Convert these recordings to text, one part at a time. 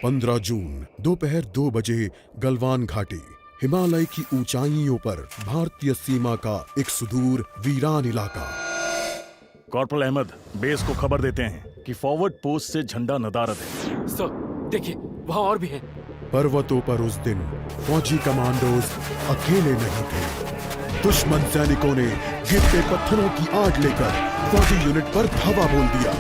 15 जून दोपहर 2 बजे गलवान घाटी, हिमालय की ऊंचाइयों पर भारतीय सीमा का एक सुदूर वीरान इलाका। कॉर्पोरल अहमद, बेस को खबर देते हैं कि फॉरवर्ड पोस्ट से झंडा नदारद है। सर देखिए, वहाँ और भी हैं। पर्वतों पर उस दिन फौजी कमांडोज अकेले नहीं थे। दुश्मन सैनिकों ने गिरते पत्थरों की आग लेकर फौजी यूनिट पर धावा बोल दिया।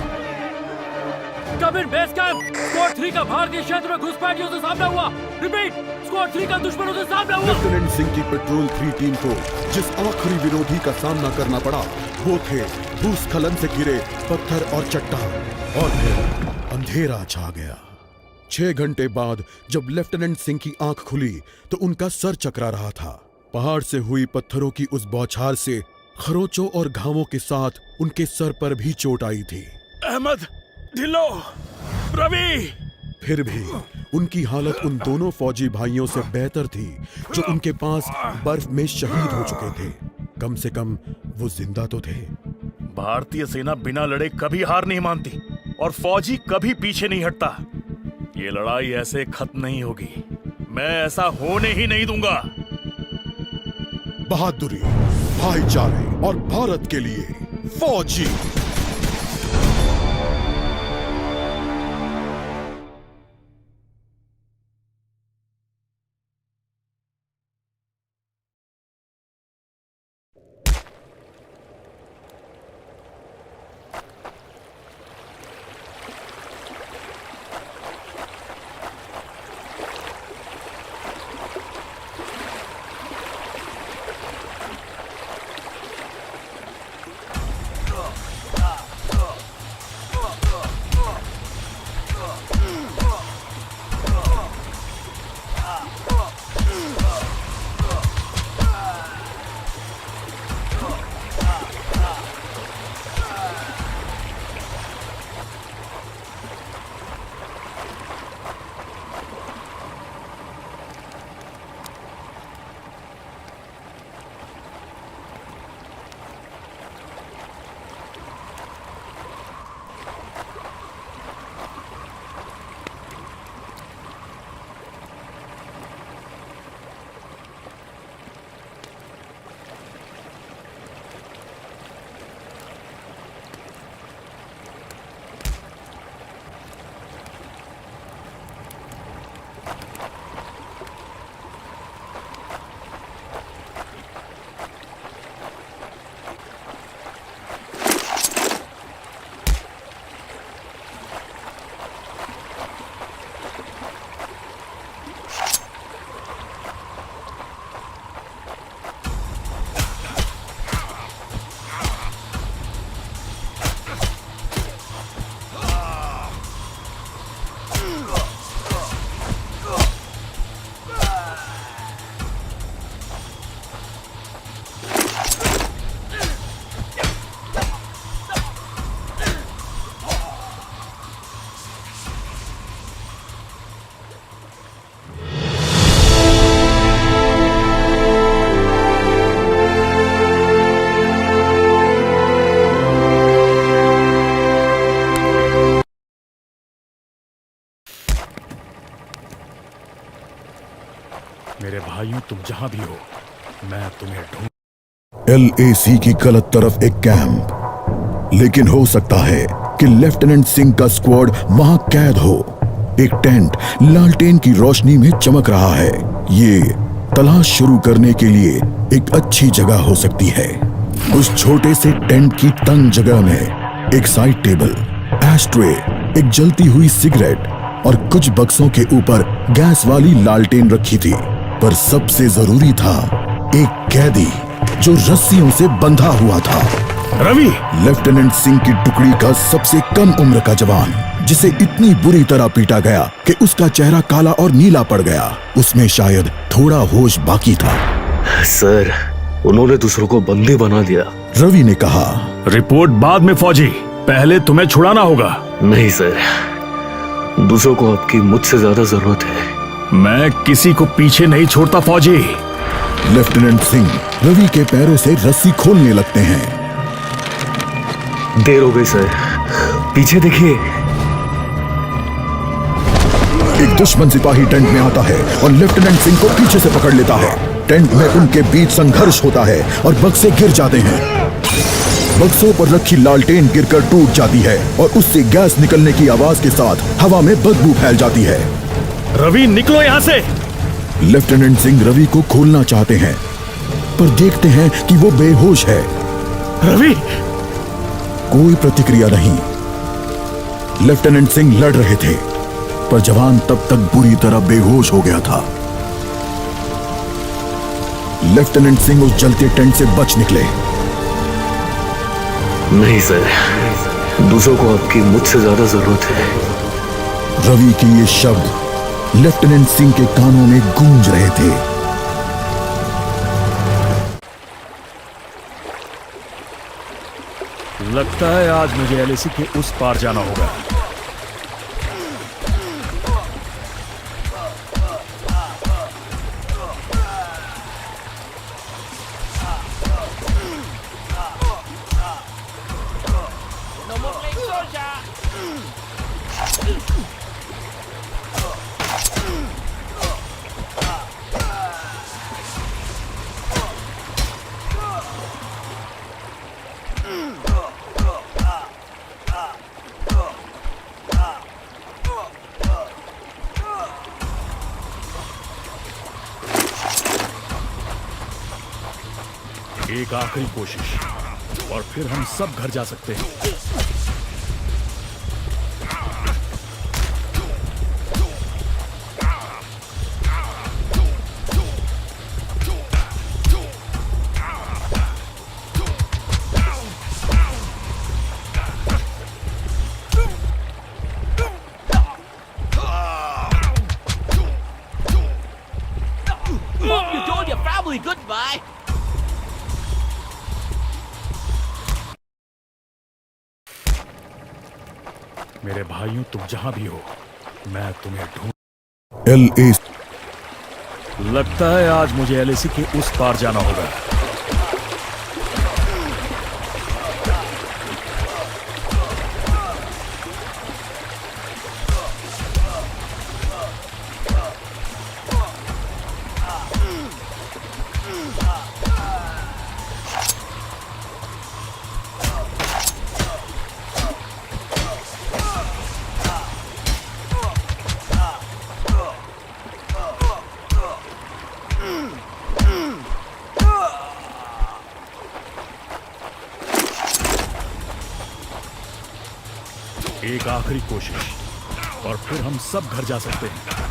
कम इन बेस कैंप, स्क्वाड 3 का भारतीय क्षेत्र में घुसपैठियों से सामना हुआ। रिपीट, स्क्वाड 3 का दुश्मनों से सामना हुआ। लेफ्टिनेंट सिंह की पेट्रोल 3 टीम को जिस आखिरी विरोधी का सामना करना पड़ा वो थे भूस्खलन से घिरे पत्थर और चट्टान। और फिर अंधेरा छा गया। 6 घंटे बाद जब लेफ्टिनेंट सिंह की आंख खुली तो उनका सर चकरा रहा था। पहाड़ से हुई पत्थरों की उस बौछार से खरोंचों और घावों के साथ उनके सर पर भी चोट आई थी। अहमद, ढिल्लो, रवि। फिर भी उनकी हालत उन दोनों फौजी भाइयों से बेहतर थी जो उनके पास बर्फ में शहीद हो चुके थे। कम से कम वो जिंदा तो थे। भारतीय सेना बिना लड़े कभी हार नहीं मानती और फौजी कभी पीछे नहीं हटता। ये लड़ाई ऐसे खत्म नहीं होगी। मैं ऐसा होने ही नहीं दूंगा। बहादुरी, भाईचारे और भारत के लिए फौजी। मेरे भाइयों, तुम जहां भी हो, मैं तुम्हें ढूंढ। LAC की गलत तरफ एक कैंप, लेकिन हो सकता है कि लेफ्टिनेंट सिंह का स्क्वाड वहां कैद हो। एक टेंट लालटेन की रोशनी में चमक रहा है। ये तलाश शुरू करने के लिए एक अच्छी जगह हो सकती है। उस छोटे से टेंट की तंग जगह में एक साइड टेबल, एस्ट्रे, एक जलती हुई सिगरेट और कुछ बक्सों के ऊपर गैस वाली लालटेन रखी थी। पर सबसे जरूरी था एक कैदी जो रस्सियों से बंधा हुआ था। रवि, लेफ्टिनेंट सिंह की टुकड़ी का सबसे कम उम्र का जवान, जिसे इतनी बुरी तरह पीटा गया कि उसका चेहरा काला और नीला पड़ गया। उसमें शायद थोड़ा होश बाकी था। सर, उन्होंने दूसरों को बंदी बना दिया। रवि ने कहा। रिपोर्ट बाद में फौजी, पहले तुम्हें छुड़ाना होगा। नहीं सर, दूसरों को आपकी मुझसे ज्यादा जरूरत है। मैं किसी को पीछे नहीं छोड़ता फौजी। लेफ्टिनेंट सिंह रवि के पैरों से रस्सी खोलने लगते हैं। देर हो गई सर, पीछे देखिए। एक दुश्मन सिपाही टेंट में आता है और लेफ्टिनेंट सिंह को पीछे से पकड़ लेता है। टेंट में उनके बीच संघर्ष होता है और बक्से गिर जाते हैं। बक्सों पर रखी लालटेन गिरकर टूट जाती है और उससे गैस निकलने की आवाज के साथ हवा में बदबू फैल जाती है। रवि निकलो यहाँ से। लेफ्टिनेंट सिंह रवि को खोलना चाहते हैं पर देखते हैं कि वो बेहोश है। रवि, कोई प्रतिक्रिया नहीं। लेफ्टिनेंट सिंह लड़ रहे थे पर जवान तब तक बुरी तरह बेहोश हो गया था। लेफ्टिनेंट सिंह उस जलते टेंट से बच निकले। नहीं सर, दूसरों को आपकी मुझसे ज्यादा जरूरत है। रवि के ये शब्द लेफ्टिनेंट सिंह के कानों में गूंज रहे थे। लगता है आज मुझे एलएसी के उस पार जाना होगा। एक आखिरी कोशिश और फिर हम सब घर जा सकते हैं। You told your family goodbye. मेरे भाइयों, तुम जहां भी हो, मैं तुम्हें ढूंढ। LA लगता है आज मुझे एलएसी के उस पार जाना होगा। एक आखिरी कोशिश और फिर हम सब घर जा सकते हैं।